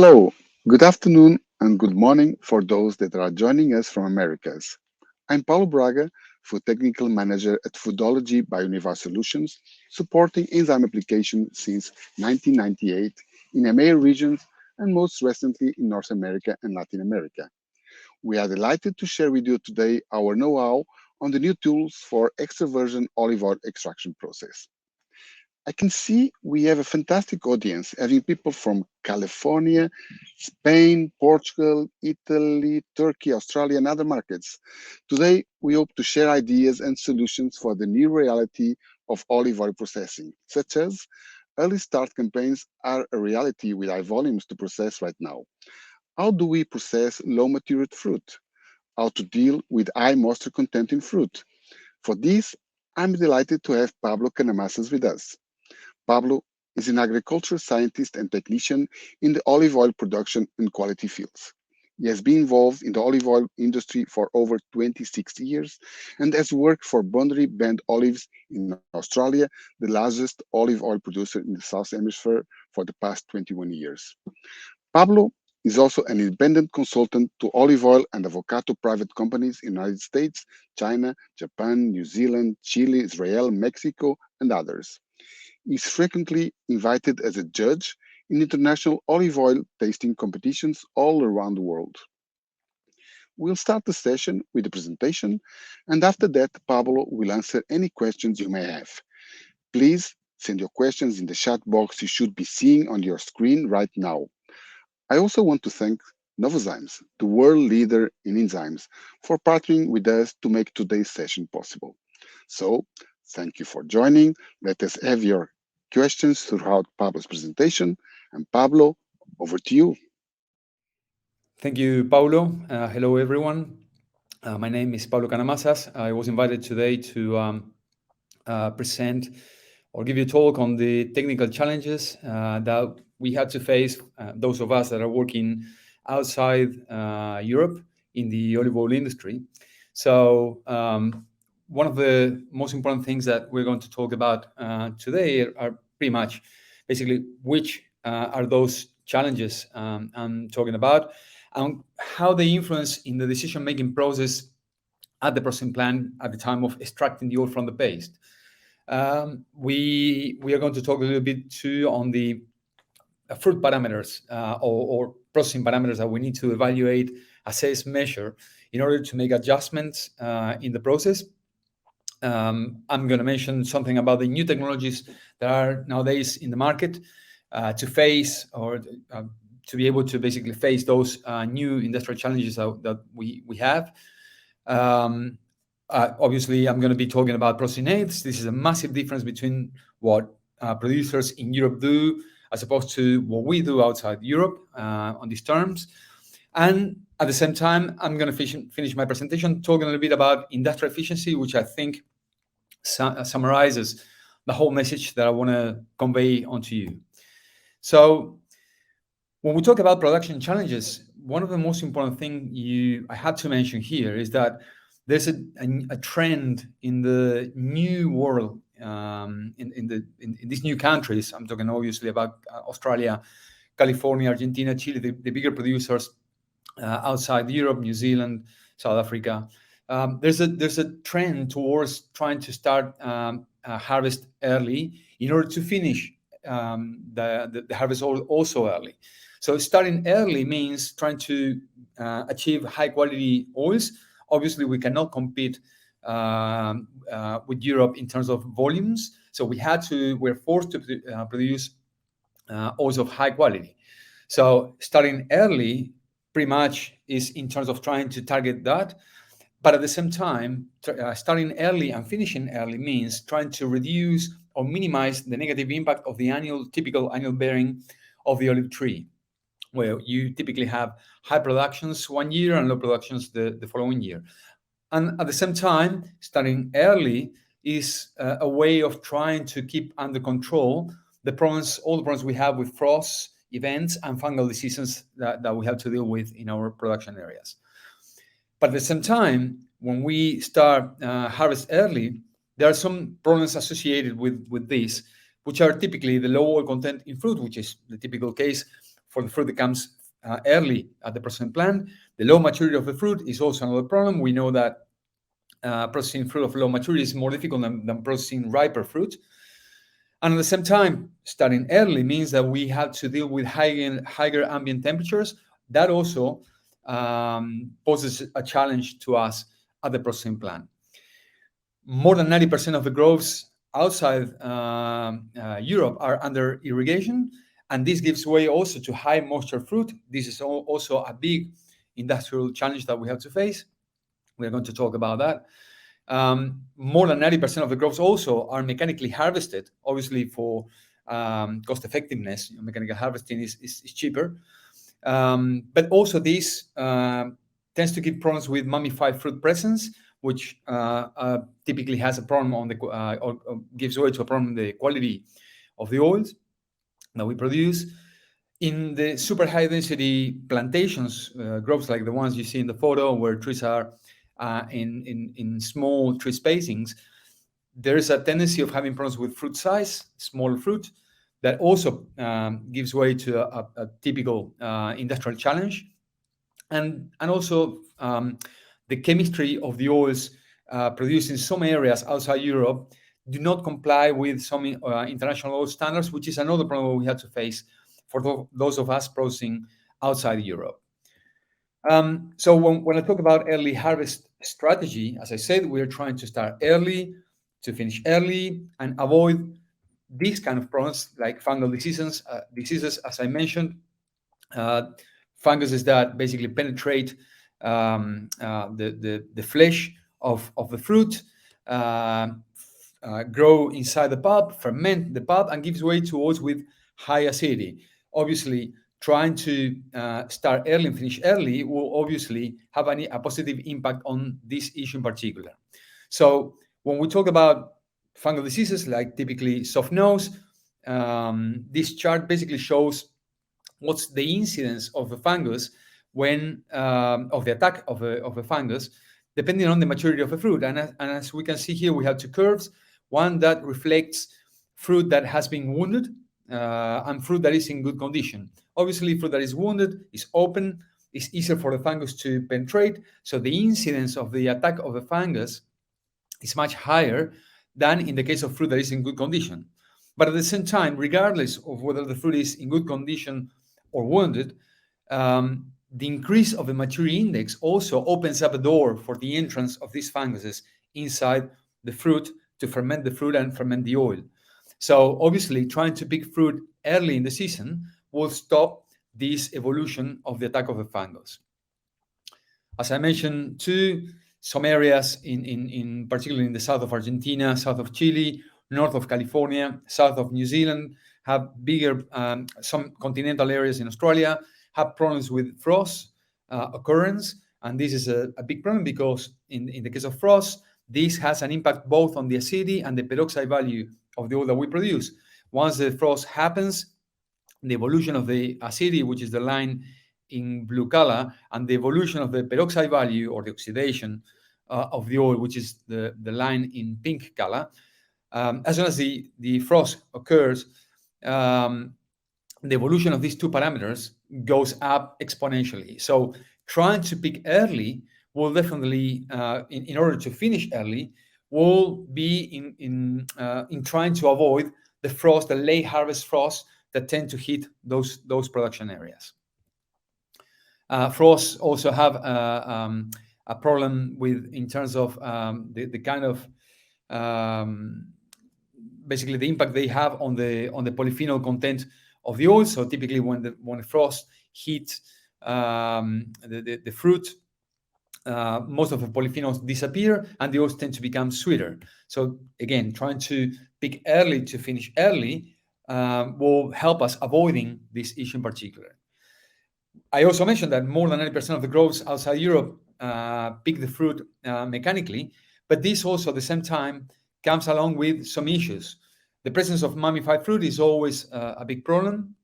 Hello, good afternoon, and good morning for those that are joining us from Americas. I'm Paulo Braga, Food Technical Manager at Foodology by Univar Solutions, supporting enzyme application since 1998 in EMEA regions and most recently in North America and Latin America. We are delighted to share with you today our know-how on the new tools for extra virgin olive oil extraction process. I can see we have a fantastic audience, having people from California, Spain, Portugal, Italy, Turkey, Australia, and other markets. Today, we hope to share ideas and solutions for the new reality of olive oil processing, such as early start campaigns are a reality with high volumes to process right now. How do we process low matured fruit? How to deal with high moisture content in fruit? For this, I'm delighted to have Pablo Canamasas with us. Pablo is an agricultural scientist and technician in the olive oil production and quality fields. He has been involved in the olive oil industry for over 26 years and has worked for Boundary Bend Olives in Australia, the largest olive oil producer in the South Hemisphere for the past 21 years. Pablo is also an independent consultant to olive oil and avocado private companies in the United States, China, Japan, New Zealand, Chile, Israel, Mexico, and others. Is frequently invited as a judge in international olive oil tasting competitions all around the world. We'll start the session with a presentation, and after that, Pablo will answer any questions you may have. Please send your questions in the chat box you should be seeing on your screen right now. I also want to thank Novozymes, the world leader in enzymes, for partnering with us to make today's session possible. So, thank you for joining. Let us have your questions throughout Pablo's presentation. And Pablo, over to you. Thank you, Paulo. Hello, everyone. My name is Pablo Canamasas. I was invited today to present or give you a talk on the technical challenges that we had to face, those of us that are working outside Europe in the olive oil industry. So one of the most important things that we're going to talk about today are pretty much basically which are those challenges I'm talking about and how they influence in the decision-making process at the processing plant at the time of extracting the oil from the paste. We are going to talk a little bit too on the fruit parameters or processing parameters that we need to evaluate, assess, measure in order to make adjustments in the process. I'm going to mention something about the new technologies that are nowadays in the market to face or to be able to basically face those new industrial challenges that we have. Obviously, I'm going to be talking about processing aids. This is a massive difference between what producers in Europe do as opposed to what we do outside Europe on these terms. And at the same time, I'm going to finish my presentation talking a little bit about industrial efficiency, which I think summarizes the whole message that I want to convey onto you. So when we talk about production challenges, one of the most important things I had to mention here is that there's a trend in the new world, in these new countries. I'm talking obviously about Australia, California, Argentina, Chile, the bigger producers outside Europe, New Zealand, South Africa. There's a trend towards trying to start harvest early in order to finish the harvest also early. So starting early means trying to achieve high quality oils. Obviously, we cannot compete with Europe in terms of volumes. So we're forced to produce oils of high quality. So starting early pretty much is in terms of trying to target that. But at the same time, starting early and finishing early means trying to reduce or minimize the negative impact of the typical annual bearing of the olive tree, where you typically have high productions one year and low productions the following year. And at the same time, starting early is a way of trying to keep under control all the problems we have with frost events and fungal diseases that we have to deal with in our production areas. But at the same time, when we start harvest early, there are some problems associated with this, which are typically the low oil content in fruit, which is the typical case for the fruit that comes early at the processing plant. The low maturity of the fruit is also another problem. We know that processing fruit of low maturity is more difficult than processing riper fruit. And at the same time, starting early means that we have to deal with higher ambient temperatures. That also poses a challenge to us at the processing plant. More than 90% of the groves outside Europe are under irrigation, and this gives way also to high moisture fruit. This is also a big industrial challenge that we have to face. We're going to talk about that. More than 90% of the crops also are mechanically harvested, obviously for cost effectiveness. Mechanical harvesting is cheaper. But also this tends to give problems with mummified fruit presence, which typically has a problem on the or gives way to a problem in the quality of the oils that we produce. In the super high density plantations, groves like the ones you see in the photo, where trees are in small tree spacings, there is a tendency of having problems with fruit size, small fruit, that also gives way to a typical industrial challenge. And also the chemistry of the oils produced in some areas outside Europe do not comply with some international oil standards, which is another problem we had to face for those of us processing outside Europe. So when I talk about early harvest strategy, as I said, we're trying to start early, to finish early, and avoid these kind of problems like fungal diseases, as I mentioned, funguses that basically penetrate the flesh of the fruit, grow inside the pulp, ferment the pulp, and gives way to oils with high acidity. Obviously, trying to start early and finish early will obviously have a positive impact on this issue in particular. So when we talk about fungal diseases, like typically soft nose, this chart basically shows what's the incidence of the fungus when of the attack of a fungus, depending on the maturity of the fruit. And as we can see here, we have two curves: one that reflects fruit that has been wounded and fruit that is in good condition. Obviously, fruit that is wounded is open, it's easier for the fungus to penetrate, so the incidence of the attack of the fungus is much higher than in the case of fruit that is in good condition. But at the same time, regardless of whether the fruit is in good condition or wounded, the increase of the maturity index also opens up a door for the entrance of these funguses inside the fruit to ferment the fruit and ferment the oil. So obviously, trying to pick fruit early in the season will stop this evolution of the attack of the fungus. As I mentioned too, some areas in particularly in the south of Argentina, south of Chile, north of California, south of New Zealand, have bigger, some continental areas in Australia have problems with frost occurrence. And this is a big problem because in the case of frost, this has an impact both on the acidity and the peroxide value of the oil that we produce. Once the frost happens, the evolution of the acidity, which is the line in blue color, and the evolution of the peroxide value or the oxidation of the oil, which is the line in pink color, as soon as the frost occurs, the evolution of these two parameters goes up exponentially. So trying to pick early will definitely, in order to finish early, will be in trying to avoid the frost, the late harvest frost that tend to hit those production areas. Frosts also have a problem with in terms of the kind of basically the impact they have on the polyphenol content of the oil. So typically, when the frost hits the fruit, most of the polyphenols disappear and the oils tend to become sweeter. So again, trying to pick early to finish early will help us avoiding this issue in particular. I also mentioned that more than 90% of the groves outside Europe pick the fruit mechanically, but this also at the same time comes along with some issues. The presence of mummified fruit is always a big problem.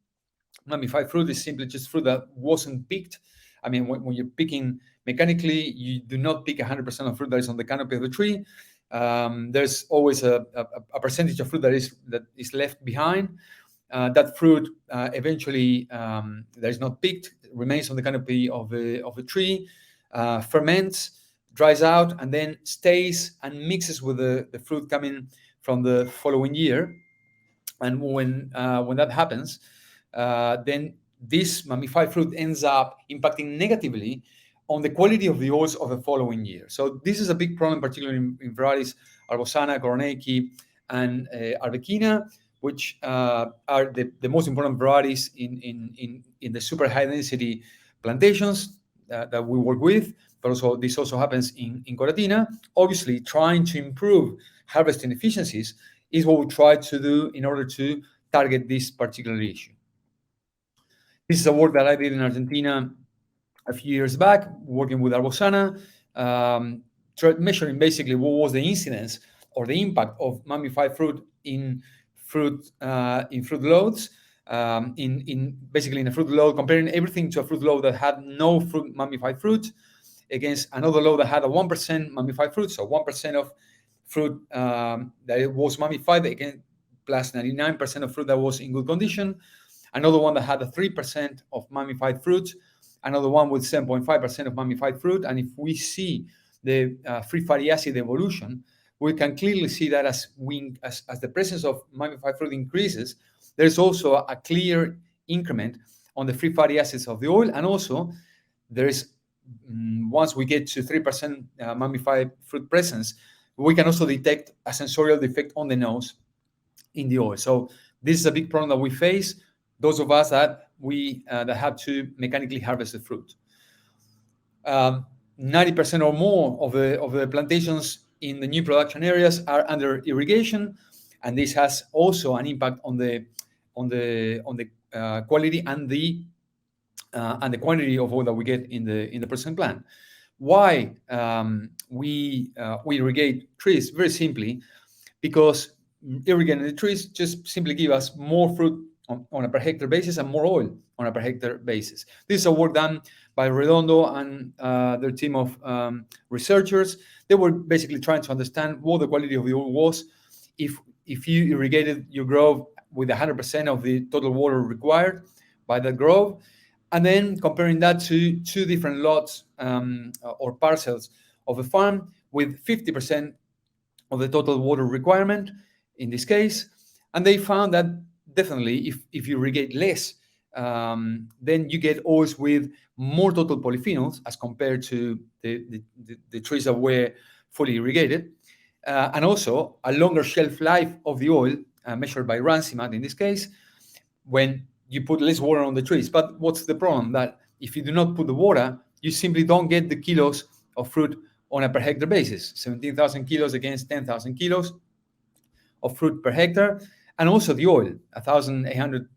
Mummified fruit is simply just fruit that wasn't picked. I mean, when you're picking mechanically, you do not pick 100% of fruit that is on the canopy of the tree. There's always a percentage of fruit that is left behind. that fruit eventually that is not picked remains on the canopy of a tree, ferments, dries out, and then stays and mixes with the fruit coming from the following year. And when that happens, then this mummified fruit ends up impacting negatively on the quality of the oils of the following year. So this is a big problem, particularly in varieties Arbosana, Koroneki, and Arbequina, which are the most important varieties in the super high density plantations that we work with. But also this also happens in Coratina. Obviously, trying to improve harvesting efficiencies is what we try to do in order to target this particular issue. This is a work that I did in Argentina a few years back, working with Arbosana, measuring basically what was the incidence or the impact of mummified fruit in fruit loads. In basically in a fruit load, comparing everything to a fruit load that had no mummified fruit against another load that had a 1% mummified fruit, so 1% of fruit that it was mummified again, plus 99% of fruit that was in good condition. Another one that had a 3% of mummified fruit, another one with 7.5% of mummified fruit. And if we see the free fatty acid evolution, we can clearly see that as the presence of mummified fruit increases, there's also a clear increment on the free fatty acids of the oil. And also there is, once we get to 3% mummified fruit presence, we can also detect a sensorial defect on the nose in the oil. So this is a big problem that we face, those of us that that have to mechanically harvest the fruit. 90% or more of the plantations in the new production areas are under irrigation, and this has also an impact on the quality and the quantity of oil that we get in the processing plant. Why we irrigate trees? Very simply, because irrigating the trees just simply give us more fruit on a per hectare basis and more oil on a per hectare basis. This is a work done by Redondo and their team of researchers. They were basically trying to understand what the quality of the oil was if you irrigated your grove with 100% of the total water required by that grove, and then comparing that to two different lots or parcels of a farm with 50% of the total water requirement in this case. And they found that definitely if you irrigate less, then you get oils with more total polyphenols as compared to the trees that were fully irrigated. And also a longer shelf life of the oil, measured by rancimat in this case, when you put less water on the trees. But what's the problem? That if you do not put the water, you simply don't get the kilos of fruit on a per hectare basis. 17,000 kilos against 10,000 kilos of fruit per hectare. And also the oil, 1,800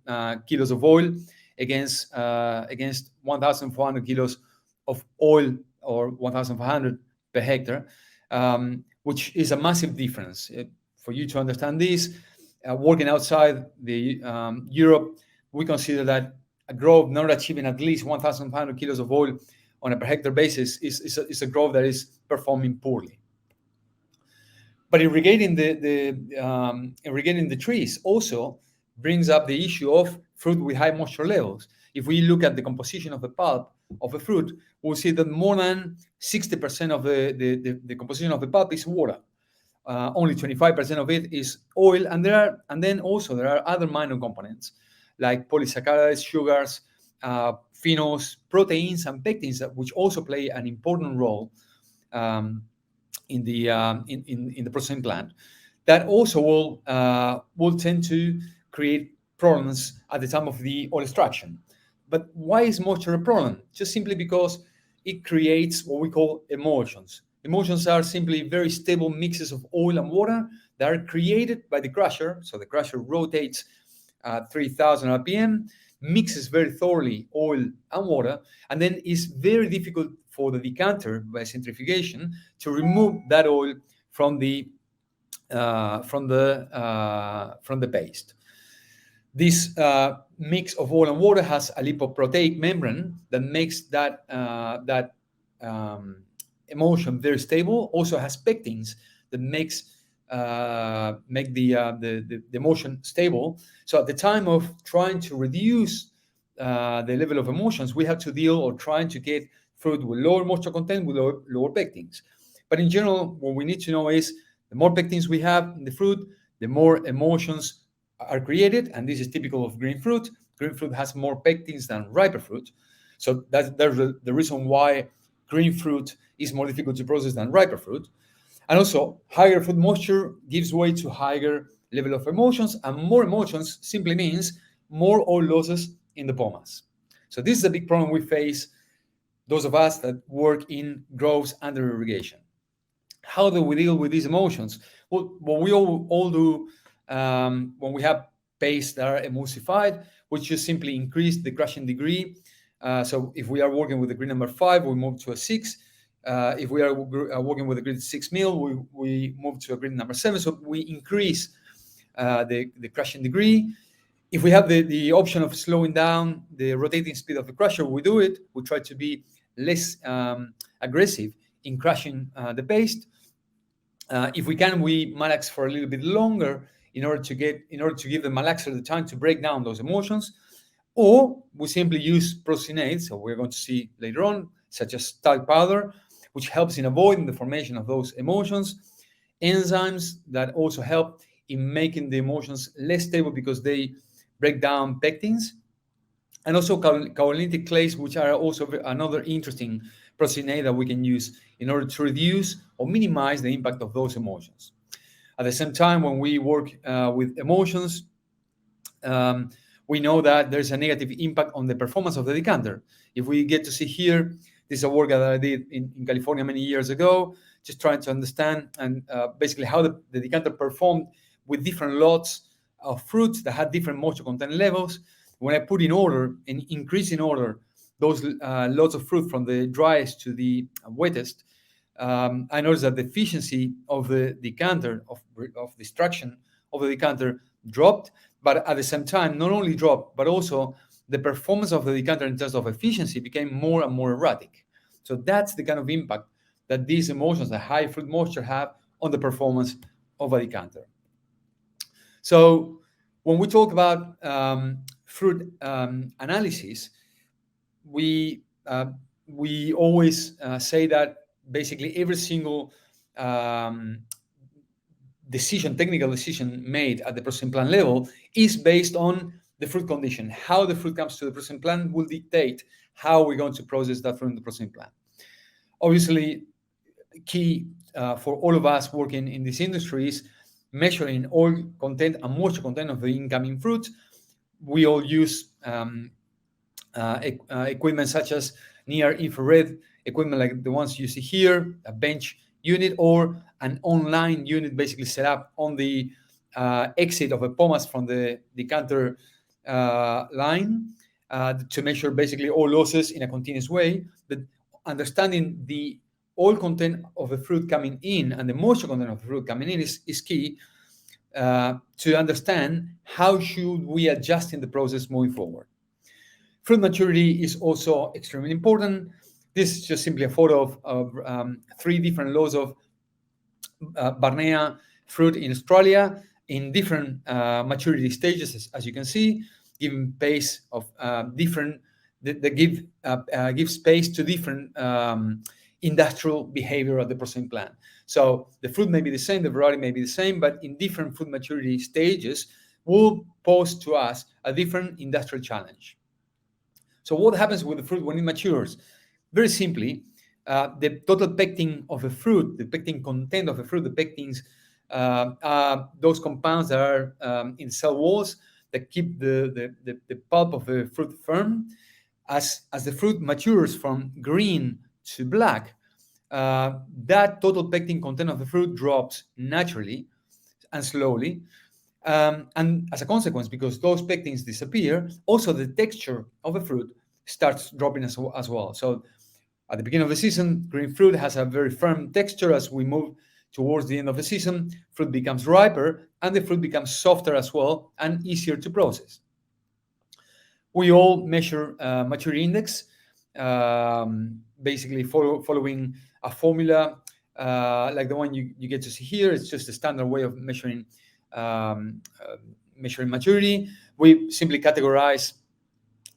kilos of oil against 1,400 kilos of oil, or 1,500 per hectare, which is a massive difference. For you to understand this, working outside the Europe, we consider that a grove not achieving at least 1,500 kilos of oil on a per hectare basis is a grove that is performing poorly. But irrigating the trees also brings up the issue of fruit with high moisture levels. If we look at the composition of the pulp of a fruit, we'll see that more than 60% of the composition of the pulp is water. Only 25% of it is oil, and then also there are other minor components like polysaccharides, sugars, phenols, proteins, and pectins, which also play an important role in the processing plant. That also will tend to create problems at the time of the oil extraction. But why is moisture a problem? Just simply because it creates what we call emulsions. Emulsions are simply very stable mixes of oil and water that are created by the crusher. So the crusher rotates at 3,000 RPM, mixes very thoroughly oil and water, and then is very difficult for the decanter by centrifugation to remove that oil from the paste. This mix of oil and water has a lipoprotein membrane that makes that emulsion very stable. Also has pectins that makes make the motion stable. So at the time of trying to reduce the level of emulsions, we have to deal or trying to get fruit with lower moisture content with lower pectins. But in general, what we need to know is the more pectins we have in the fruit, the more emulsions are created, and this is typical of green fruit. Green fruit has more pectins than riper fruit. So that's the reason why green fruit is more difficult to process than riper fruit. And also, higher fruit moisture gives way to higher level of emulsions, and more emulsions simply means more oil losses in the pomace. So this is a big problem we face, those of us that work in groves under irrigation. How do we deal with these emotions? Well, what we all do when we have paste that are emulsified, we just simply increase the crushing degree. So if we are working with the grid number 5, we move to a 6. If we are working with a grid 6 mil, we move to a grid number 7. So we increase the crushing degree. If we have the option of slowing down the rotating speed of the crusher, we do it. We try to be less aggressive in crushing the paste. If we can, we malax for a little bit longer in order to give the malaxer the time to break down those emulsions, or we simply use procinates, so we're going to see later on, such as talc powder, which helps in avoiding the formation of those emulsions, enzymes that also help in making the emulsions less stable because they break down pectins, and also kaolitic clays, which are also another interesting procynate that we can use in order to reduce or minimize the impact of those emulsions. At the same time, when we work with emulsions, we know that there's a negative impact on the performance of the decanter. If we get to see here, this is a work that I did in California many years ago, just trying to understand and basically how the decanter performed with different lots of fruits that had different moisture content levels. When I put in order and increase in order those lots of fruit from the driest to the wettest, I noticed that the efficiency of the decanter, of the extraction of the decanter dropped, but at the same time, not only dropped, but also the performance of the decanter in terms of efficiency became more and more erratic. So that's the kind of impact that these emulsions, the high fruit moisture, have on the performance of a decanter. So when we talk about fruit analysis, we always say that basically every single technical decision made at the processing plant level is based on the fruit condition. How the fruit comes to the processing plant will dictate how we're going to process that fruit in the processing plant. Obviously, key for all of us working in this industry is measuring oil content and moisture content of the incoming fruit. We all use equipment such as near infrared equipment like the ones you see here, a bench unit or an online unit basically set up on the exit of a pomace from the decanter line to measure basically all losses in a continuous way. But understanding the oil content of the fruit coming in and the moisture content of the fruit coming in is key to understand how should we adjust in the process moving forward. Fruit maturity is also extremely important. This is just simply a photo of 3 different lots of Barnea fruit in Australia in different maturity stages, as you can see, giving pace of different, that give space to different industrial behavior at the processing plant. So the fruit may be the same, the variety may be the same, but in different fruit maturity stages will pose to us a different industrial challenge. So what happens with the fruit when it matures? Very simply, the total pectin of the fruit, the pectin content of the fruit, the pectins are those compounds that are in cell walls that keep the pulp of the fruit firm. As the fruit matures from green to black, that total pectin content of the fruit drops naturally and slowly. And as a consequence, because those pectins disappear, also the texture of the fruit starts dropping as well. So at the beginning of the season, green fruit has a very firm texture. As we move towards the end of the season, fruit becomes riper and the fruit becomes softer as well and easier to process. We all measure maturity index, basically following a formula like the one you get to see here. It's just a standard way of um, uh, measuring maturity. We simply categorize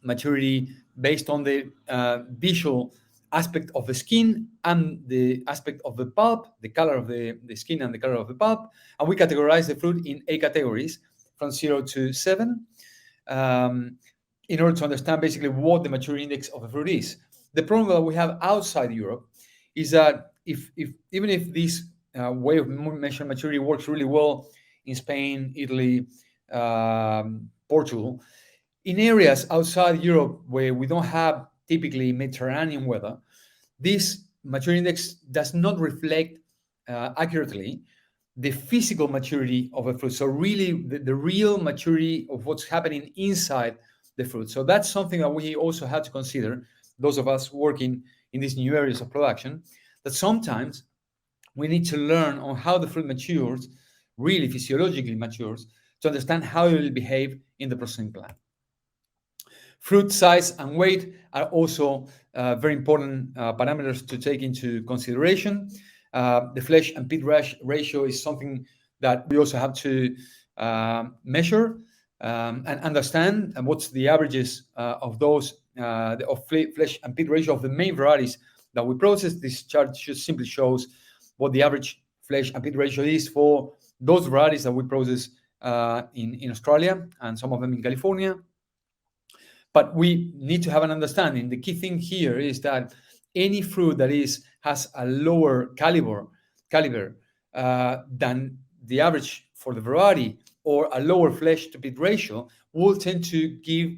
maturity based on the visual aspect of the skin and the aspect of the pulp, the color of the skin and the color of the pulp. And we categorize the fruit in 8 categories from 0 to 7 um, in order to understand basically what the maturity index of a fruit is. The problem that we have outside Europe is that if even if this way of measuring maturity works really well in Spain, Italy, Portugal, in areas outside Europe where we don't have typically Mediterranean weather, this maturity index does not reflect accurately the physical maturity of a fruit. So really the real maturity of what's happening inside the fruit. So that's something that we also had to consider, those of us working in these new areas of production, that sometimes we need to learn on how the fruit matures, really physiologically matures, to understand how it will behave in the processing plant. Fruit size and weight are also very important parameters to take into consideration. The flesh and pit ratio is something that we also have to measure and understand, and what's the averages of those of flesh and pit ratio of the main varieties that we process. This chart just simply shows what the average flesh and pit ratio is for those varieties that we process in Australia and some of them in California. But we need to have an understanding. The key thing here is that any fruit that has a lower caliber than the average for the variety, or a lower flesh to pit ratio, will tend to give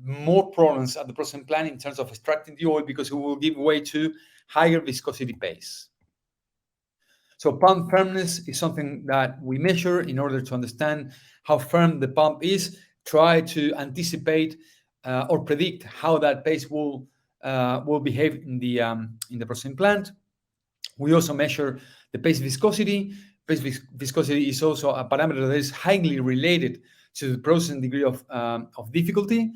more problems at the processing plant in terms of extracting the oil, because it will give way to higher viscosity paste. So pump firmness is something that we measure in order to understand how firm the pump is, try to anticipate or predict how that paste will behave in the processing plant. We also measure the paste viscosity. Paste viscosity is also a parameter that is highly related to the processing degree of difficulty.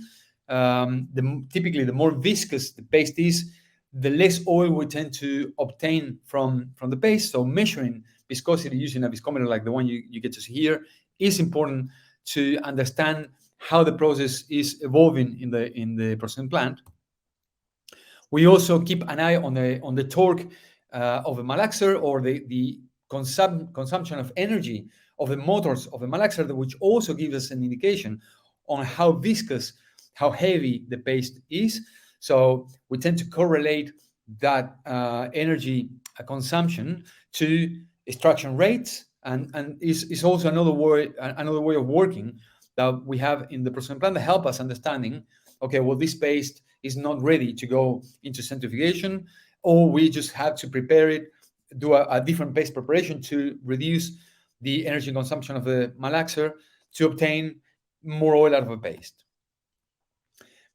Typically, the more viscous the paste is, the less oil we tend to obtain from the paste. So measuring viscosity using a viscometer like the one you get to see here is important to understand how the process is evolving in the processing plant. We also keep an eye on the torque of a malaxer, or the consumption of energy of the motors of the malaxer, which also gives us an indication on how viscous, how heavy the paste is. So we tend to correlate that energy consumption to extraction rates, and is also another way of working that we have in the processing plant that help us understanding, okay, well, this paste is not ready to go into centrifugation, or we just have to prepare it, do a different paste preparation to reduce the energy consumption of the malaxer to obtain more oil out of a paste.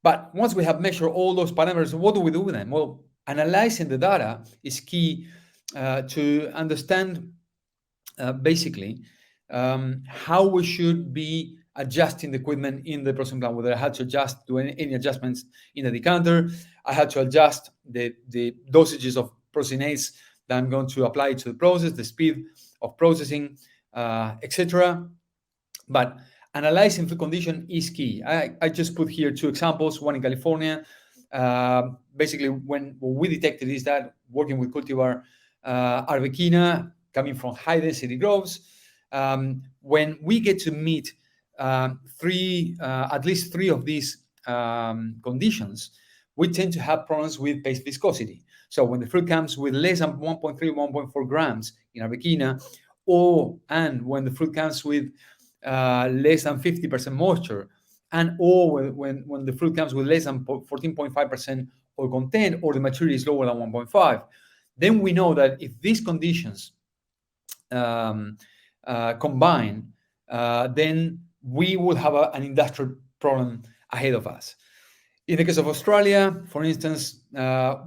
But once we have measured all those parameters, what do we do with them? Well, analyzing the data is key to understand basically how we should be adjusting the equipment in the processing plant, whether I had to do any adjustments in the decanter, I had to adjust the dosages of processinates that I'm going to apply to the process, the speed of processing, etc. But analyzing food condition is key. I just put here two examples, one in California. Basically, what we detected is that working with cultivar Arbequina, coming from high density groves, when we get to meet at least three of these conditions, we tend to have problems with paste viscosity. So when the fruit comes with less than 1.3, 1.4 grams in Arbequina, and when the fruit comes with less than 50% moisture, or when the fruit comes with less than 14.5% oil content, or the maturity is lower than 1.5, then we know that if these conditions combine, then we will have an industrial problem ahead of us. In the case of Australia, for instance,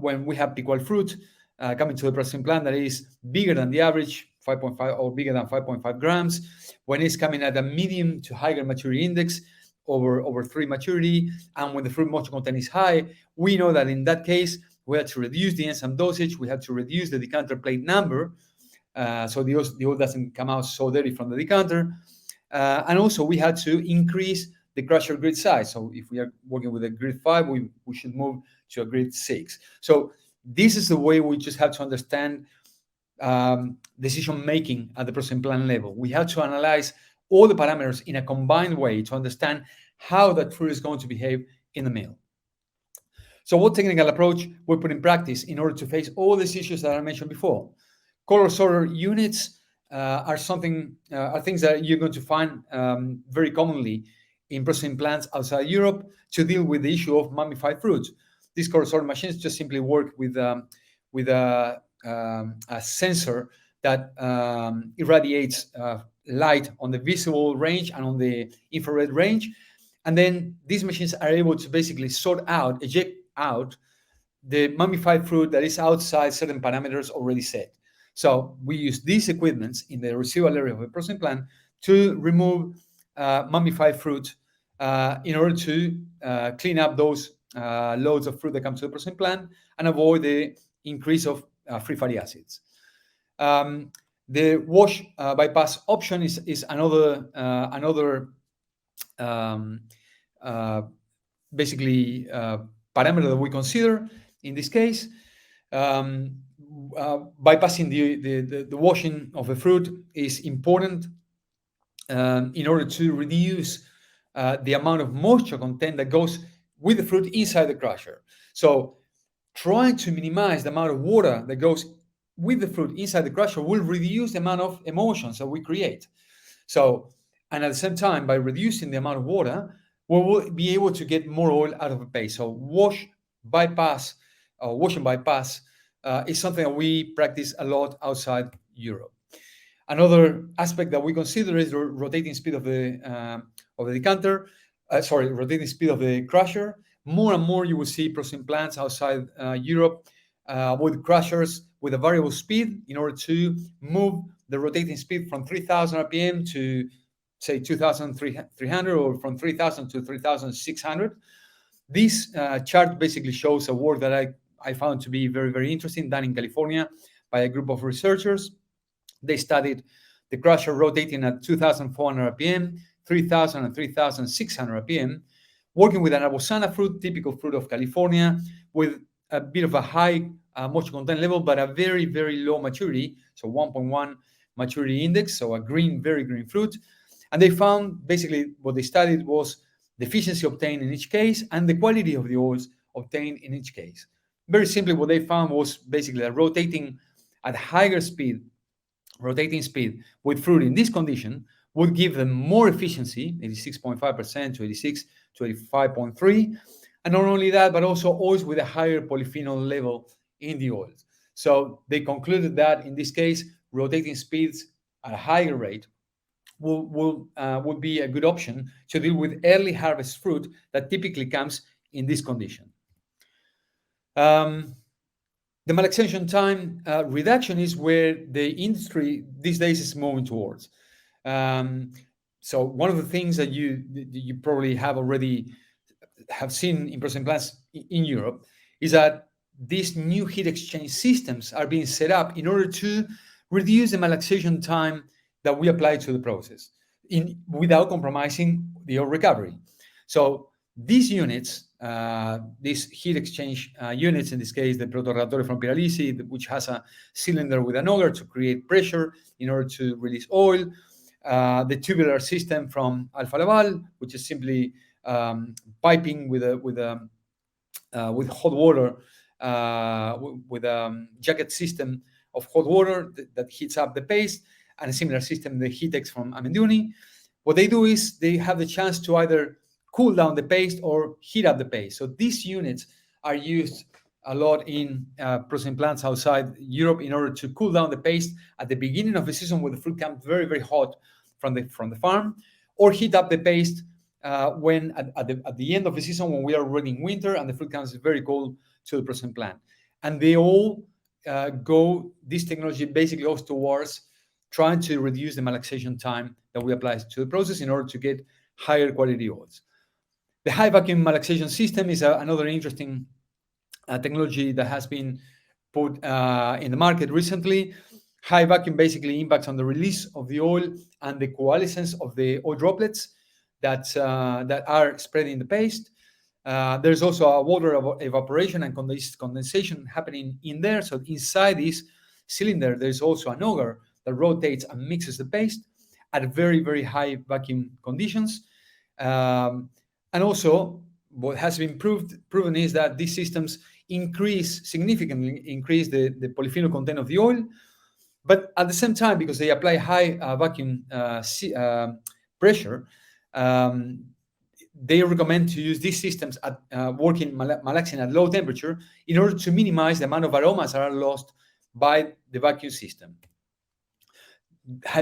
when we have picual fruit coming to the processing plant that is bigger than the average, 5.5 or bigger than 5.5 grams, when it's coming at a medium to higher maturity index over 3 maturity, and when the fruit moisture content is high, we know that in that case, we had to reduce the enzyme dosage, we had to reduce the decanter plate number, so the oil doesn't come out so dirty from the decanter. And also we had to increase the crusher grid size. So if we are working with a grid 5, we should move to a grid 6. So this is the way we just have to understand decision making at the processing plant level. We have to analyze all the parameters in a combined way to understand how that fruit is going to behave in the mill. So what technical approach we put in practice in order to face all these issues that I mentioned before? Color sorter units are things that you're going to find very commonly in processing plants outside Europe to deal with the issue of mummified fruit. These color sorter machines just simply work with a sensor that irradiates light on the visible range and on the infrared range. And then these machines are able to basically eject out the mummified fruit that is outside certain parameters already set. So we use these equipments in the residual area of a processing plant to remove mummified fruit in order to clean up those loads of fruit that come to the processing plant and avoid the increase of free fatty acids. The wash bypass option is another basically parameter that we consider in this case. Bypassing the washing of the fruit is important in order to reduce the amount of moisture content that goes with the fruit inside the crusher. So trying to minimize the amount of water that goes with the fruit inside the crusher will reduce the amount of emulsions that we create. So, and at the same time, by reducing the amount of water, we will be able to get more oil out of the paste. So wash and bypass is something that we practice a lot outside Europe. Another aspect that we consider is the rotating speed of the decanter. Rotating speed of the crusher. More and more you will see processing plants outside Europe with crushers with a variable speed in order to move the rotating speed from 3,000 RPM to, say, 2,300 or from 3,000 to 3,600. This chart basically shows a work that I found to be very, very interesting, done in California by a group of researchers. They studied the crusher rotating at 2,400 RPM, 3,000 and 3,600 RPM, working with an arbosana fruit, typical fruit of California, with a bit of a high moisture content level, but a very, very low maturity, so 1.1 maturity index, so a very green fruit. And they found basically what they studied was the efficiency obtained in each case and the quality of the oils obtained in each case. Very simply, what they found was basically that rotating at higher speed, rotating speed with fruit in this condition would give them more efficiency, 86.5% to 86 to 85.3. And not only that, but also oils with a higher polyphenol level in the oils. So they concluded that in this case, rotating speeds at a higher rate would be a good option to deal with early harvest fruit that typically comes in this condition. The malaxation time reduction is where the industry these days is moving towards. So one of the things that you probably have seen in processing plants in Europe is that these new heat exchange systems are being set up in order to reduce the malaxation time that we apply to the process without compromising the oil recovery. So these units, these heat exchange units, in this case, the protorotatorio from Piralisi, which has a cylinder with an auger to create pressure in order to release oil, the tubular system from Alfa Laval, which is simply piping with hot water, with a jacket system of hot water that heats up the paste, and a similar system, the Heatex from Amendouni. What they do is they have the chance to either cool down the paste or heat up the paste. So these units are used a lot in processing plants outside Europe in order to cool down the paste at the beginning of the season when the fruit comes very, very hot from the farm, or heat up the paste when at the end of the season when we are already in winter and the fruit comes very cold to the processing plant. And they all this technology basically goes towards trying to reduce the malaxation time that we apply to the process in order to get higher quality oils. The high vacuum malaxation system is another interesting technology that has been put in the market recently. High vacuum basically impacts on the release of the oil and the coalescence of the oil droplets that are spread in the paste. There's also a water evaporation and condensation happening in there. So inside this cylinder, there's also an auger that rotates and mixes the paste at very, very high vacuum conditions. And also, what has been proven is that these systems significantly increase the polyphenol content of the oil. But at the same time, because they apply high vacuum pressure, um, they recommend to use these systems at working malaxing at low temperature in order to minimize the amount of aromas that are lost by the vacuum system.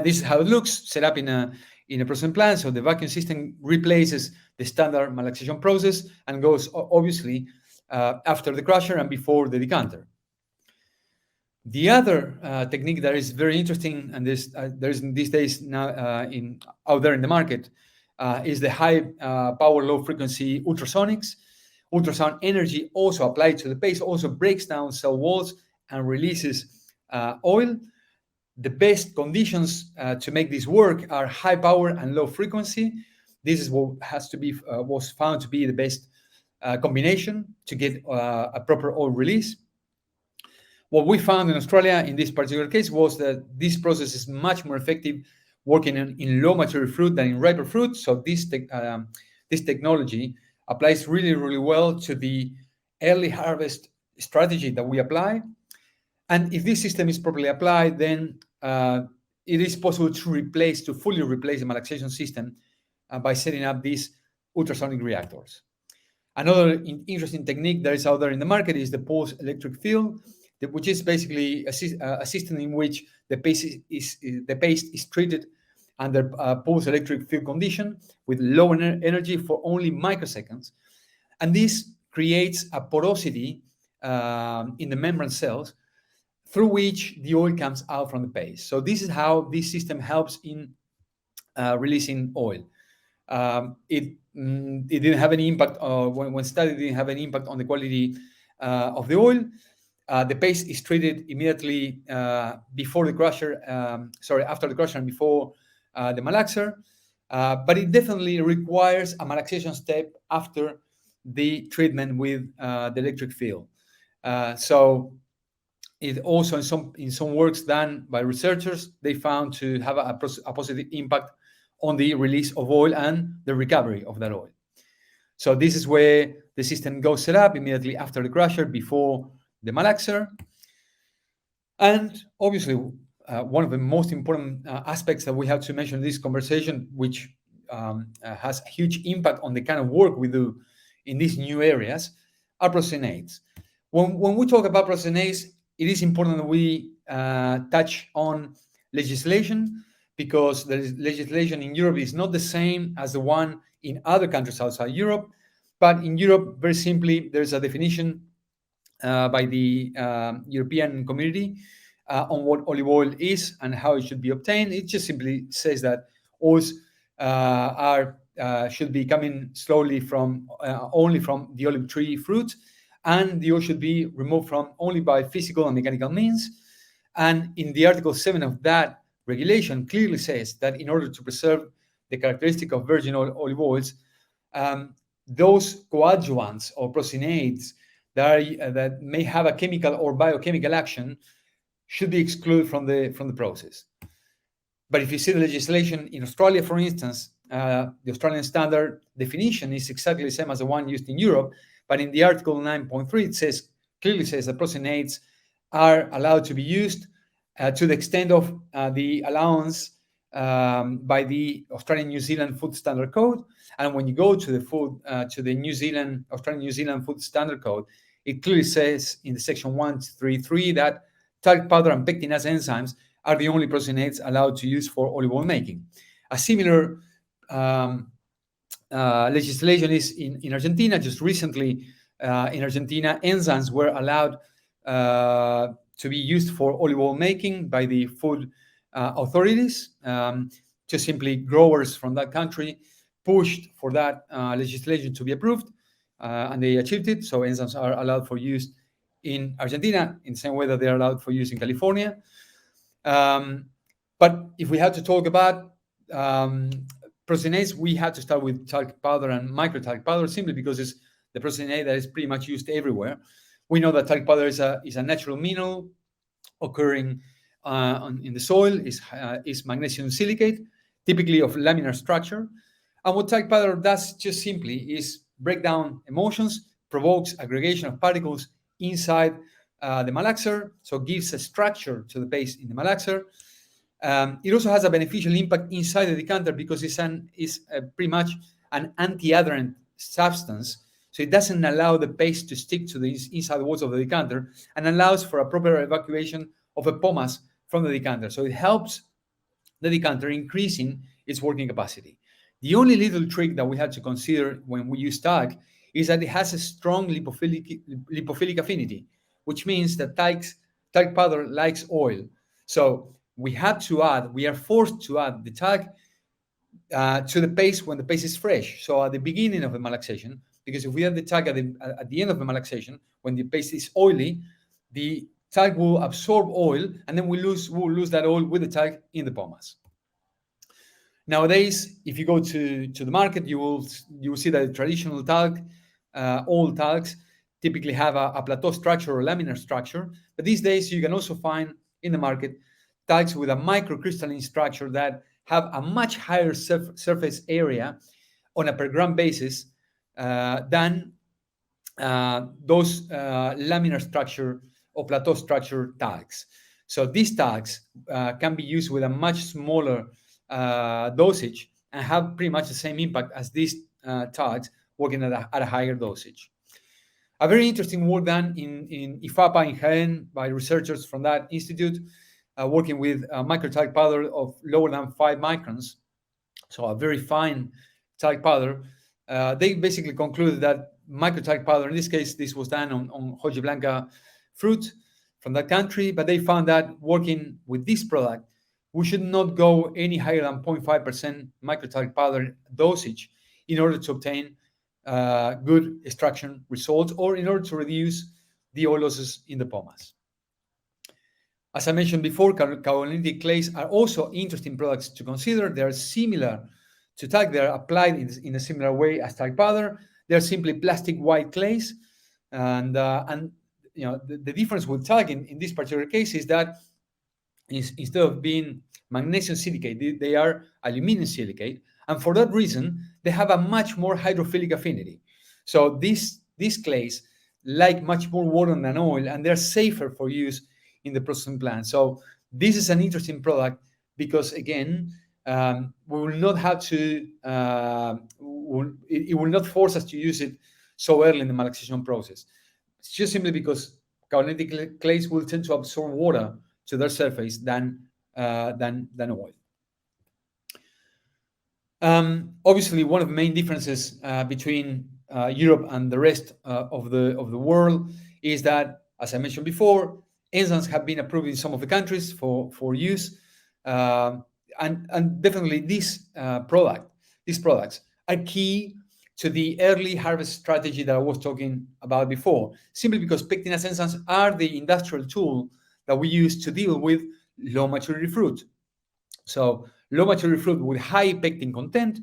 This is how it looks, set up in a processing plant. So the vacuum system replaces the standard malaxation process and goes obviously after the crusher and before the decanter. The other technique that is very interesting, and there's these days now out there in the market, is the high power, low frequency ultrasonics. Ultrasound energy also applied to the paste also breaks down cell walls and releases oil. The best conditions to make this work are high power and low frequency. This is what was found to be the best combination to get a proper oil release. What we found in Australia in this particular case was that this process is much more effective working in low mature fruit than in riper fruit. So this technology applies really, really well to the early harvest strategy that we apply. And if this system is properly applied, then it is possible to fully replace the malaxation system by setting up these ultrasonic reactors. Another interesting technique that is out there in the market is the pulse electric field, which is basically a system in which the paste is treated under pulse electric field condition with low energy for only microseconds. And this creates a porosity in the membrane cells through which the oil comes out from the paste. So this is how this system helps in releasing oil. It didn't have any impact when studied. It didn't have any impact on the quality of the oil. The paste is treated immediately before the crusher. After the crusher and before the malaxer. But it definitely requires a malaxation step after the treatment with the electric field. So it also in some works done by researchers, they found to have a positive impact on the release of oil and the recovery of that oil. So this is where the system goes set up immediately after the crusher, before the malaxer. And obviously, one of the most important aspects that we have to mention in this conversation, which has a huge impact on the kind of work we do in these new areas, are processing aids. When we talk about processing aids, it is important that we touch on legislation, because the legislation in Europe is not the same as the one in other countries outside Europe. But in Europe, very simply, there's a definition by the European community on what olive oil is and how it should be obtained. It just simply says that oils should be coming slowly from only from the olive tree fruit, and the oil should be removed from only by physical and mechanical means. And in the Article 7 of that regulation clearly says that in order to preserve the characteristic of virgin olive oils, those coadjuvants or processing aids that may have a chemical or biochemical action should be excluded from the process. But if you see the legislation in Australia, for instance, the Australian standard definition is exactly the same as the one used in Europe. But in the Article 9.3, it clearly says that processing aids are allowed to be used to the extent of the allowance by the Australian New Zealand Food Standard Code. And when you go to the Australian New Zealand Food Standard Code, it clearly says in the section 133 that talc powder and pectinase enzymes are the only processing aids allowed to use for olive oil making. A similar legislation is in Argentina. Just recently, in Argentina, enzymes were allowed to be used for olive oil making by the food authorities. Just simply growers from that country pushed for that legislation to be approved. and they achieved it. So enzymes are allowed for use in Argentina in the same way that they are allowed for use in California. Um, but if we had to talk about proteinase, we had to start with talc powder and micro talc powder simply because it's the proteinase that is pretty much used everywhere. We know that talc powder is a natural mineral occurring in the soil, is magnesium silicate, typically of laminar structure. And what talc powder does just simply is break down emulsions, provokes aggregation of particles inside the malaxer, so gives a structure to the paste in the malaxer. It also has a beneficial impact inside the decanter because it's pretty much an anti-adherent substance. So it doesn't allow the paste to stick to the inside walls of the decanter and allows for a proper evacuation of a pomace from the decanter. So it helps the decanter increasing its working capacity. The only little trick that we had to consider when we use talc is that it has a strong lipophilic affinity, which means that talc powder likes oil. So we are forced to add the talc to the paste when the paste is fresh. So at the beginning of the malaxation, because if we add the talc at the end of the malaxation, when the paste is oily, the talc will absorb oil, and then we'll lose that oil with the talc in the pomace. Nowadays, if you go to the market, you will see that the traditional talc, old talcs, typically have a plateau structure or laminar structure. But these days, you can also find in the market talcs with a microcrystalline structure that have a much higher surface area on a per gram basis than those laminar structure or plateau structure talcs. So these talcs can be used with a much smaller dosage and have pretty much the same impact as these talcs working at a higher dosage. A very interesting work done in IFAPA in Jaén by researchers from that institute working with micro talc powder of lower than 5 microns, so a very fine talc powder. They basically concluded that micro talc powder, in this case, this was done on Hoja Blanca fruit from that country, but they found that working with this product, we should not go any higher than 0.5% micro talc powder dosage in order to obtain good extraction results or in order to reduce the oil losses in the pomace. As I mentioned before, carbonylitic clays are also interesting products to consider. They are similar to talc. They are applied in a similar way as talc powder. They are simply plastic white clays, and the difference with talc in this particular case is that instead of being magnesium silicate, they are aluminum silicate, and for that reason, they have a much more hydrophilic affinity. So these clays like much more water than oil, and they're safer for use in the processing plant. So this is an interesting product because, again, we will not have to, it will not force us to use it so early in the malaxation process. It's just simply because carbonylitic clays will tend to absorb water to their surface than oil. Obviously, one of the main differences between Europe and the rest of the world is that, as I mentioned before, enzymes have been approved in some of the countries for use, and definitely these products are key to the early harvest strategy that I was talking about before, simply because pectinase enzymes are the industrial tool that we use to deal with low maturity fruit. So low maturity fruit with high pectin content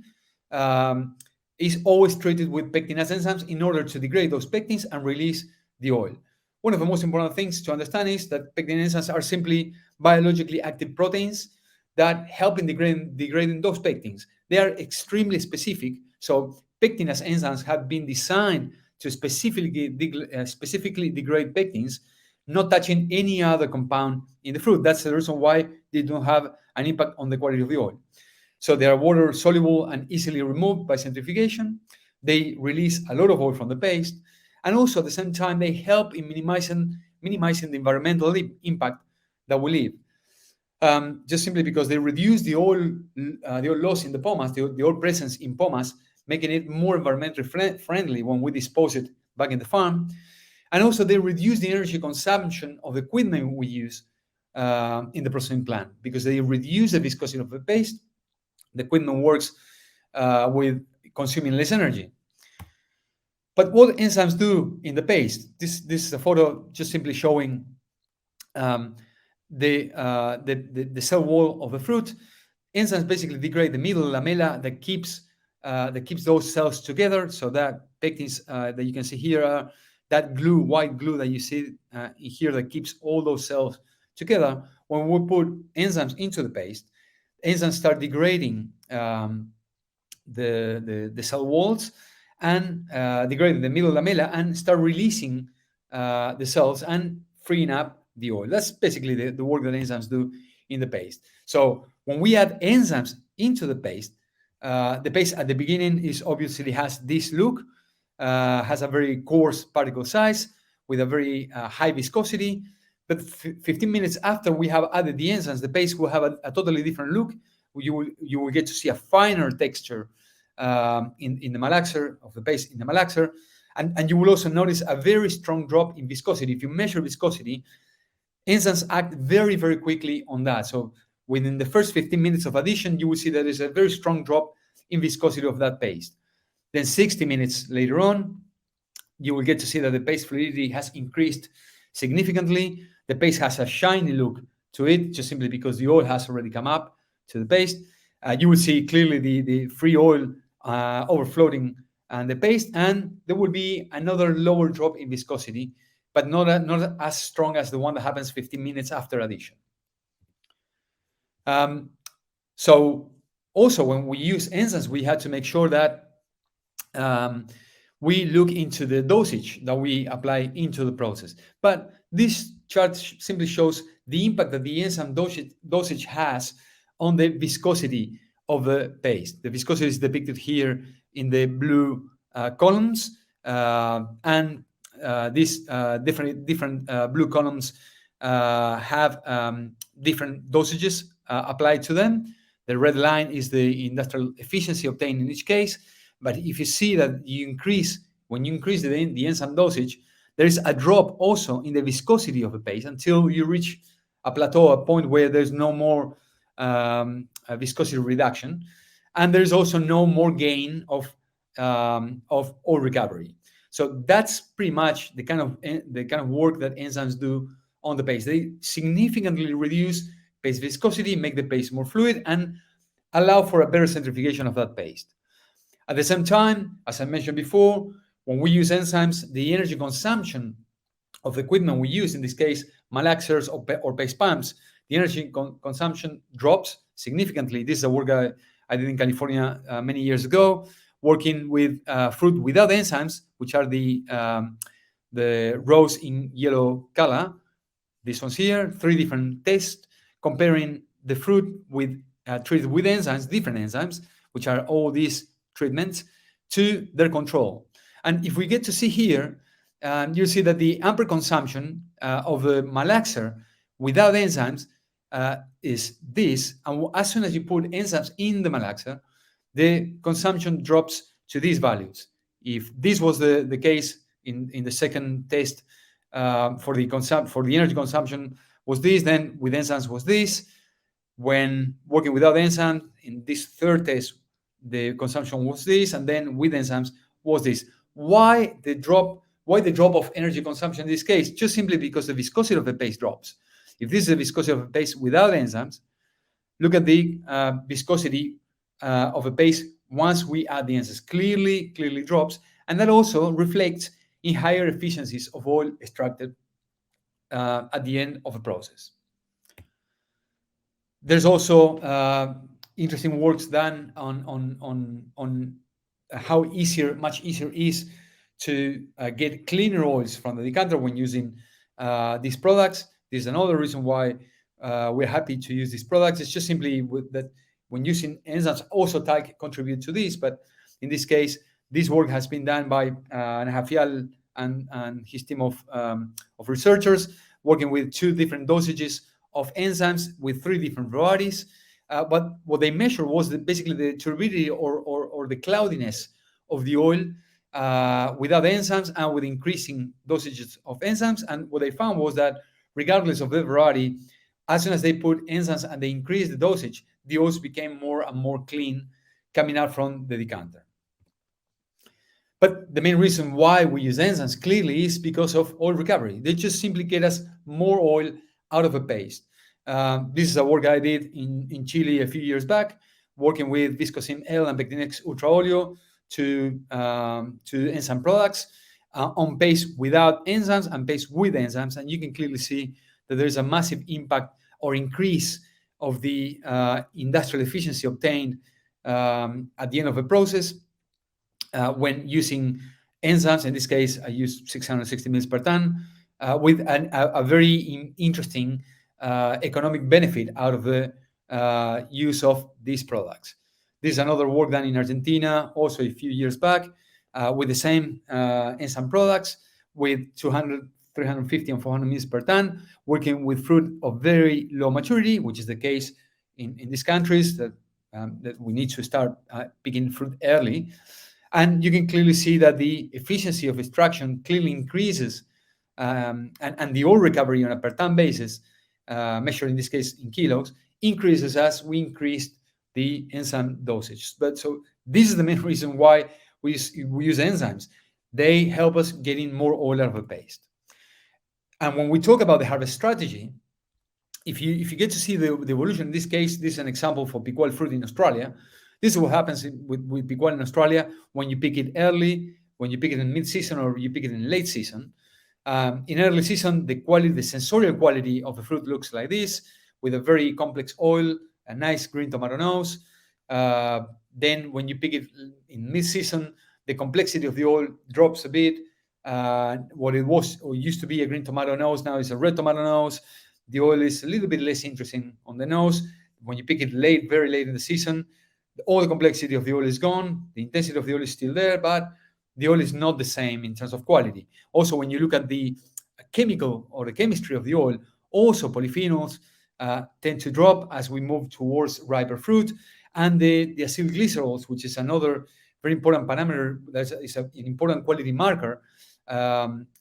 is always treated with pectinase enzymes in order to degrade those pectins and release the oil. One of the most important things to understand is that pectin enzymes are simply biologically active proteins that help in degrading those pectins. They are extremely specific. So pectinase enzymes have been designed to specifically degrade pectins, not touching any other compound in the fruit. That's the reason why they don't have an impact on the quality of the oil. So they are water soluble and easily removed by centrifugation. They release a lot of oil from the paste. And also at the same time, they help in minimizing the environmental impact that we leave. Just simply because they reduce the oil loss in the pomace, the oil presence in pomace, making it more environmentally friendly when we dispose it back in the farm. And also they reduce the energy consumption of the equipment we use in the processing plant because they reduce the viscosity of the paste. The equipment works with consuming less energy. But what enzymes do in the paste, this is a photo just simply showing um, the cell wall of the fruit. Enzymes basically degrade the middle lamella that keeps those cells together. So that pectins that you can see here are that glue, white glue that you see in here that keeps all those cells together. When we put enzymes into the paste, enzymes start degrading the cell walls and degrading the middle lamella and start releasing the cells and freeing up the oil. That's basically the work that enzymes do in the paste. So when we add enzymes into the paste at the beginning is obviously has this look, has a very coarse particle size with a very high viscosity. But 15 minutes after we have added the enzymes, the paste will have a totally different look. You will get to see a finer texture in the malaxer of the paste in the malaxer, and you will also notice a very strong drop in viscosity. If you measure viscosity, enzymes act very, very quickly on that. So within the first 15 minutes of addition, you will see that there's a very strong drop in viscosity of that paste. Then 60 minutes later on, you will get to see that the paste fluidity has increased significantly. The paste has a shiny look to it, just simply because the oil has already come up to the paste. You will see clearly the free oil overflowing and the paste, and there will be another lower drop in viscosity, but not as strong as the one that happens 15 minutes after addition. So also when we use enzymes, we had to make sure that we look into the dosage that we apply into the process. But this chart simply shows the impact that the enzyme dosage has on the viscosity of the paste. The viscosity is depicted here in the blue columns, and these different blue columns have different dosages applied to them. The red line is the industrial efficiency obtained in each case. But if you see that when you increase the enzyme dosage, there is a drop also in the viscosity of the paste until you reach a plateau, a point where there's no more viscosity reduction, and there's also no more gain of oil recovery. So that's pretty much the kind of work that enzymes do on the paste. They significantly reduce paste viscosity, make the paste more fluid, and allow for a better centrifugation of that paste. At the same time, as I mentioned before, when we use enzymes, the energy consumption of the equipment we use, in this case, malaxers or paste pumps, the energy consumption drops significantly. This is a work I did in California many years ago, working with fruit without enzymes, which are the rows in yellow color. These ones here, 3 different tests comparing the fruit treated with enzymes, different enzymes, which are all these treatments, to their control. And if we get to see here, you'll see that the ampere consumption of the malaxer without enzymes is this. And as soon as you put enzymes in the malaxer, the consumption drops to these values. If this was the case in the second test, for the energy consumption was this, then with enzymes was this. When working without enzymes, in this third test, the consumption was this, and then with enzymes was this. Why the drop of energy consumption in this case? Just simply because the viscosity of the paste drops. If this is the viscosity of a paste without enzymes, look at the viscosity of a paste once we add the enzymes. Clearly drops, and that also reflects in higher efficiencies of oil extracted at the end of the process. There's also interesting works done on how much easier it is to get cleaner oils from the decanter when using these products. This is another reason why we're happy to use these products. It's just simply that when using enzymes, also talc contribute to this, but in this case, this work has been done by Nahafial and his team of researchers working with 2 different dosages of enzymes with 3 different varieties. But what they measured was basically the turbidity or the cloudiness of the oil without enzymes and with increasing dosages of enzymes. And what they found was that regardless of the variety, as soon as they put enzymes and they increased the dosage, the oils became more and more clean coming out from the decanter. But the main reason why we use enzymes clearly is because of oil recovery. They just simply get us more oil out of a paste. This is a work I did in Chile a few years back, working with Viscosim L and Pectinex Ultra Oleo to enzyme products on paste without enzymes and paste with enzymes. And you can clearly see that there's a massive impact or increase of the industrial efficiency obtained at the end of the process when using enzymes. In this case, I use 660 mils per ton with a very interesting economic benefit out of the use of these products. This is another work done in Argentina, also a few years back, with the same enzyme products with 200, 350, and 400 mils per ton, working with fruit of very low maturity, which is the case in these countries that we need to start picking fruit early. And you can clearly see that the efficiency of extraction clearly increases, and the oil recovery on a per ton basis, measured in this case in kilos, increases as we increase the enzyme dosage. But so this is the main reason why we use enzymes. They help us getting more oil out of a paste. And when we talk about the harvest strategy, if you get to see the evolution, in this case, this is an example for picual fruit in Australia. This is what happens with picual in Australia when you pick it early, when you pick it in mid-season, or you pick it in late season. In early season, the sensorial quality of the fruit looks like this, with a very complex oil, a nice green tomato nose. Then when you pick it in mid-season, the complexity of the oil drops a bit. What it was or used to be a green tomato nose now is a red tomato nose. The oil is a little bit less interesting on the nose. When you pick it late, very late in the season, all the complexity of the oil is gone. The intensity of the oil is still there, but the oil is not the same in terms of quality. Also, when you look at the chemical or the chemistry of the oil, also polyphenols tend to drop as we move towards riper fruit. And the acylglycerols, which is another very important parameter, that is an important quality marker,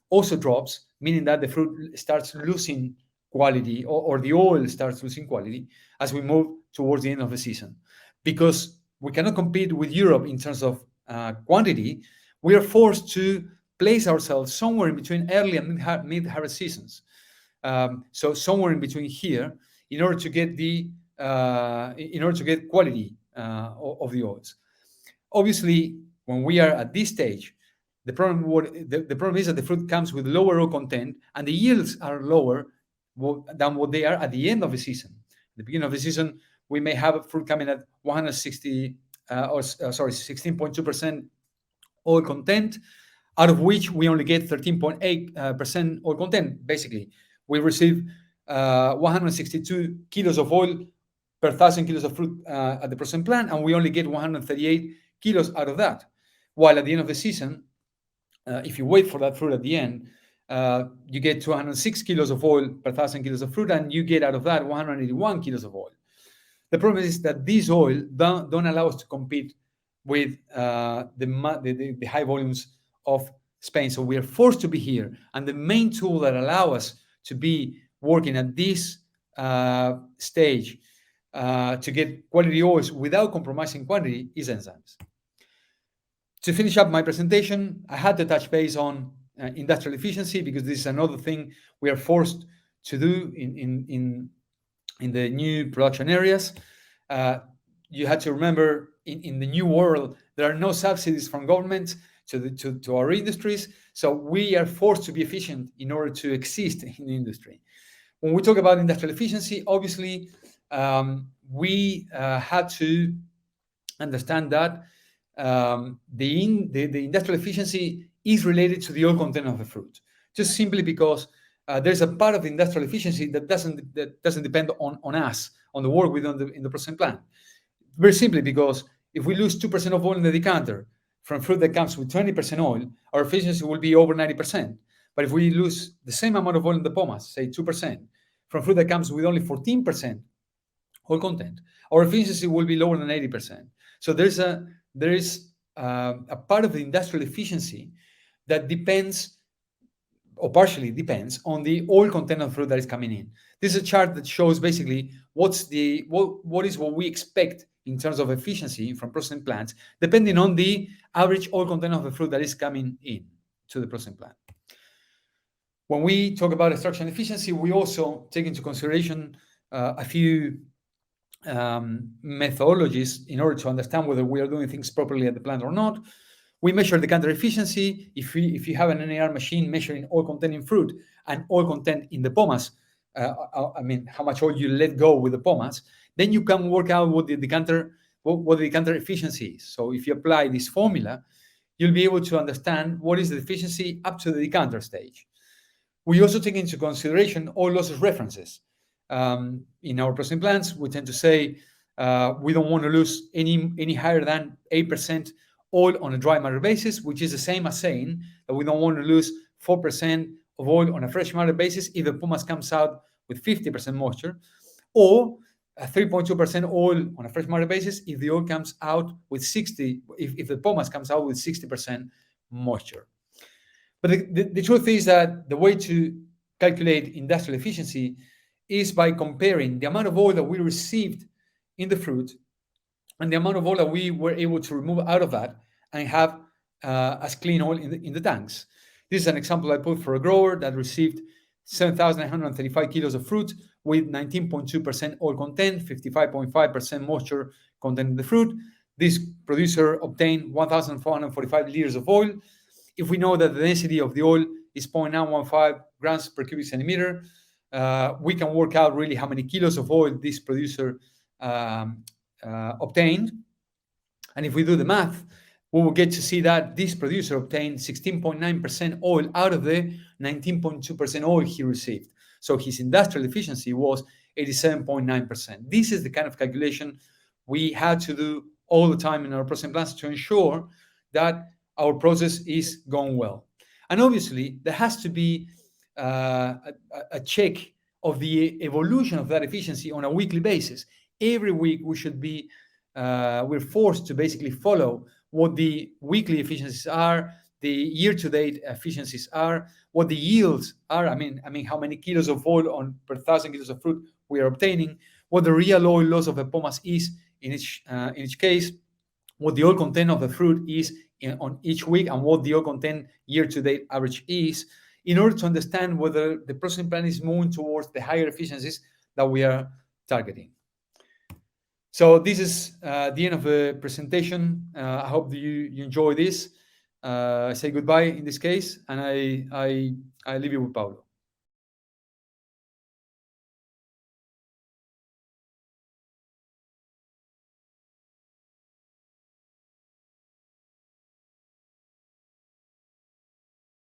also drops, meaning that the fruit starts losing quality, or the oil starts losing quality as we move towards the end of the season. Because we cannot compete with Europe in terms of quantity, we are forced to place ourselves somewhere in between early and mid-harvest seasons. So somewhere in between here, in order to get quality of the oils. Obviously, when we are at this stage, the problem is that the fruit comes with lower oil content, and the yields are lower than what they are at the end of the season. At the beginning of the season, we may have fruit coming at 16.2% oil content, out of which we only get 13.8% oil content. Basically, we receive 162 kilos of oil per 1,000 kilos of fruit at the processing plant, and we only get 138 kilos out of that. While at the end of the season, if you wait for that fruit at the end, you get 206 kilos of oil per 1,000 kilos of fruit, and you get out of that 181 kilos of oil. The problem is that this oil don't allow us to compete with the high volumes of Spain. So we are forced to be here. And the main tool that allow us to be working at this stage to get quality oils without compromising quantity is enzymes. To finish up my presentation, I had to touch base on industrial efficiency, because this is another thing we are forced to do in the new production areas. You had to remember, in the new world, there are no subsidies from government to our industries, so we are forced to be efficient in order to exist in the industry. When we talk about industrial efficiency, obviously, we had to understand that the industrial efficiency is related to the oil content of the fruit, just simply because there's a part of industrial efficiency that doesn't depend on us, on the work we do in the processing plant. Very simply because if we lose 2% of oil in the decanter from fruit that comes with 20% oil, our efficiency will be over 90%. But if we lose the same amount of oil in the pomace, say 2%, from fruit that comes with only 14% oil content, our efficiency will be lower than 80%. So there is a part of the industrial efficiency that depends, or partially depends, on the oil content of fruit that is coming in. This is a chart that shows basically what we expect in terms of efficiency from processing plants, depending on the average oil content of the fruit that is coming in to the processing plant. When we talk about extraction efficiency, we also take into consideration a few methodologies in order to understand whether we are doing things properly at the plant or not. We measure decanter efficiency. If you have an NAR machine measuring oil content in fruit and oil content in the pomace, how much oil you let go with the pomace, then you can work out what the decanter efficiency is. So if you apply this formula, you'll be able to understand what is the efficiency up to the decanter stage. We also take into consideration oil losses references. In our processing plants, we tend to say we don't want to lose any higher than 8% oil on a dry matter basis, which is the same as saying that we don't want to lose 4% of oil on a fresh matter basis if the pomace comes out with 50% moisture, or 3.2% oil on a fresh matter basis if the oil comes out with 60, if the pomace comes out with 60% moisture. But the truth is that the way to calculate industrial efficiency is by comparing the amount of oil that we received in the fruit and the amount of oil that we were able to remove out of that and have as clean oil in the tanks. This is an example I put for a grower that received 7,135 kilos of fruit with 19.2% oil content, 55.5% moisture content in the fruit. This producer obtained 1,445 liters of oil. If we know that the density of the oil is 0.915 grams per cubic centimeter, we can work out really how many kilos of oil this producer obtained. And if we do the math, we will get to see that this producer obtained 16.9% oil out of the 19.2% oil he received. So his industrial efficiency was 87.9%. This is the kind of calculation we had to do all the time in our processing plants to ensure that our process is going well. And obviously, there has to be a check of the evolution of that efficiency on a weekly basis. Every week, we should be we're forced to basically follow what the weekly efficiencies are, the year-to-date efficiencies are, what the yields are. I mean, how many kilos of oil per 1,000 kilos of fruit we are obtaining, what the real oil loss of a pomace is in each case, what the oil content of the fruit is on each week, and what the oil content year-to-date average is, in order to understand whether the processing plant is moving towards the higher efficiencies that we are targeting. So this is the end of the presentation. I hope you enjoy this. I say goodbye in this case, and I leave you with Pablo.